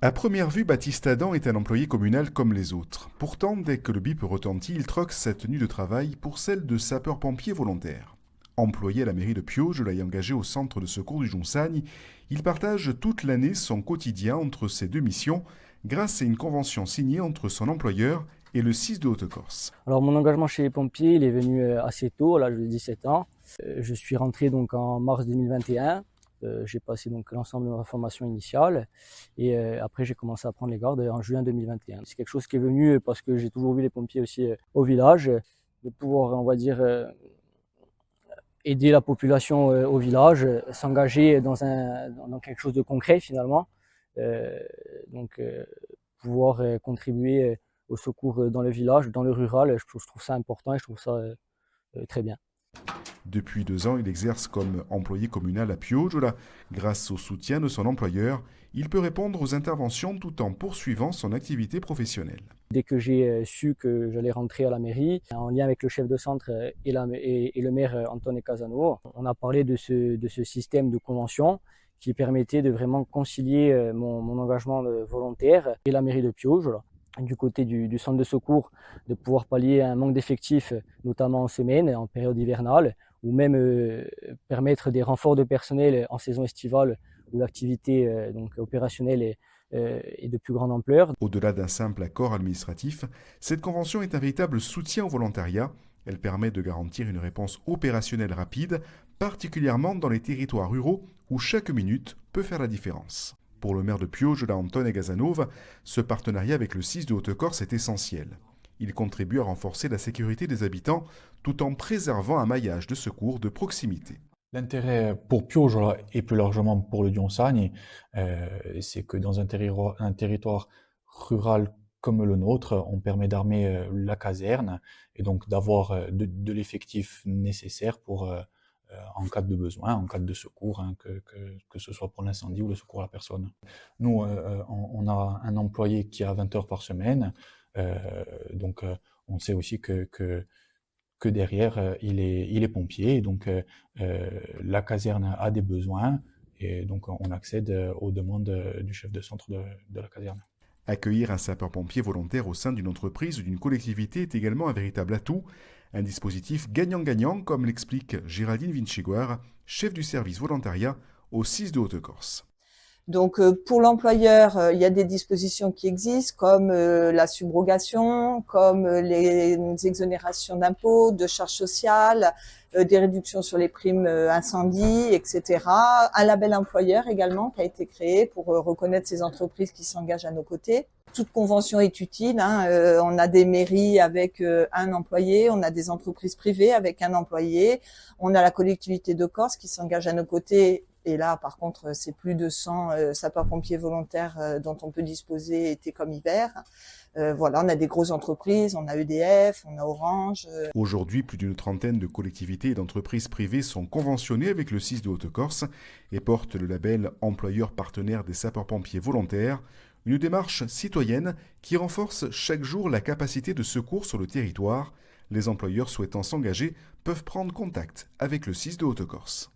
À première vue, Baptiste Adam est un employé communal comme les autres. Pourtant, dès que le bip retentit, il troque sa tenue de travail pour celle de sapeur-pompier volontaire. Employé à la mairie de Piauge, et engagé au centre de secours du Jonsagne, il partage toute l'année son quotidien entre ces deux missions grâce à une convention signée entre son employeur et le 6 de Haute-Corse. Alors mon engagement chez les pompiers, il est venu assez tôt, à l'âge de 17 ans. Je suis rentré donc en mars 2021. J'ai passé donc l'ensemble de ma formation initiale et après j'ai commencé à prendre les gardes en juin 2021. C'est quelque chose qui est venu parce que j'ai toujours vu les pompiers aussi au village, de pouvoir, on va dire, aider la population au village, s'engager dans quelque chose de concret finalement. Euh, donc pouvoir contribuer au secours dans le village, dans le rural, je trouve ça important et je trouve ça très bien. Depuis 2 ans, il exerce comme employé communal à Piauge. Grâce au soutien de son employeur, il peut répondre aux interventions tout en poursuivant son activité professionnelle. Dès que j'ai su que j'allais rentrer à la mairie, en lien avec le chef de centre et le maire Antoine Casano, on a parlé de ce système de convention qui permettait de vraiment concilier mon engagement volontaire et la mairie de Piauge. Du côté du centre de secours, de pouvoir pallier un manque d'effectifs, notamment en semaine, en période hivernale, ou même permettre des renforts de personnel en saison estivale où l'activité donc opérationnelle est de plus grande ampleur. Au-delà d'un simple accord administratif, cette convention est un véritable soutien au volontariat. Elle permet de garantir une réponse opérationnelle rapide, particulièrement dans les territoires ruraux où chaque minute peut faire la différence. Pour le maire de Piauge, Antoine Gazanova, ce partenariat avec le 6 de Haute-Corse est essentiel. Il contribue à renforcer la sécurité des habitants tout en préservant un maillage de secours de proximité. L'intérêt pour Piauge et plus largement pour le Dionssagne, c'est que dans un territoire rural comme le nôtre, on permet d'armer la caserne et donc d'avoir de l'effectif nécessaire pour, en cas de besoin, en cas de secours, hein, que ce soit pour l'incendie ou le secours à la personne. Nous, on a un employé qui a 20 heures par semaine, euh, donc on sait aussi que derrière, il est pompier, donc la caserne a des besoins, et donc on accède aux demandes du chef de centre de la caserne. Accueillir un sapeur-pompier volontaire au sein d'une entreprise ou d'une collectivité est également un véritable atout, un dispositif gagnant-gagnant, comme l'explique Géraldine Vinciguar, chef du service volontariat au 6 de Haute-Corse. Donc pour l'employeur, il y a des dispositions qui existent comme la subrogation, comme les exonérations d'impôts, de charges sociales, des réductions sur les primes incendie, etc. Un label employeur également qui a été créé pour reconnaître ces entreprises qui s'engagent à nos côtés. Toute convention est utile. On a des mairies avec un employé, on a des entreprises privées avec un employé, on a la collectivité de Corse qui s'engage à nos côtés. Et là, par contre, c'est plus de 100 sapeurs-pompiers volontaires dont on peut disposer été comme hiver. Voilà, on a des grosses entreprises, on a EDF, on a Orange. Aujourd'hui, plus d'une trentaine de collectivités et d'entreprises privées sont conventionnées avec le 6 de Haute-Corse et portent le label employeur partenaire des sapeurs-pompiers volontaires, une démarche citoyenne qui renforce chaque jour la capacité de secours sur le territoire. Les employeurs souhaitant s'engager peuvent prendre contact avec le 6 de Haute-Corse.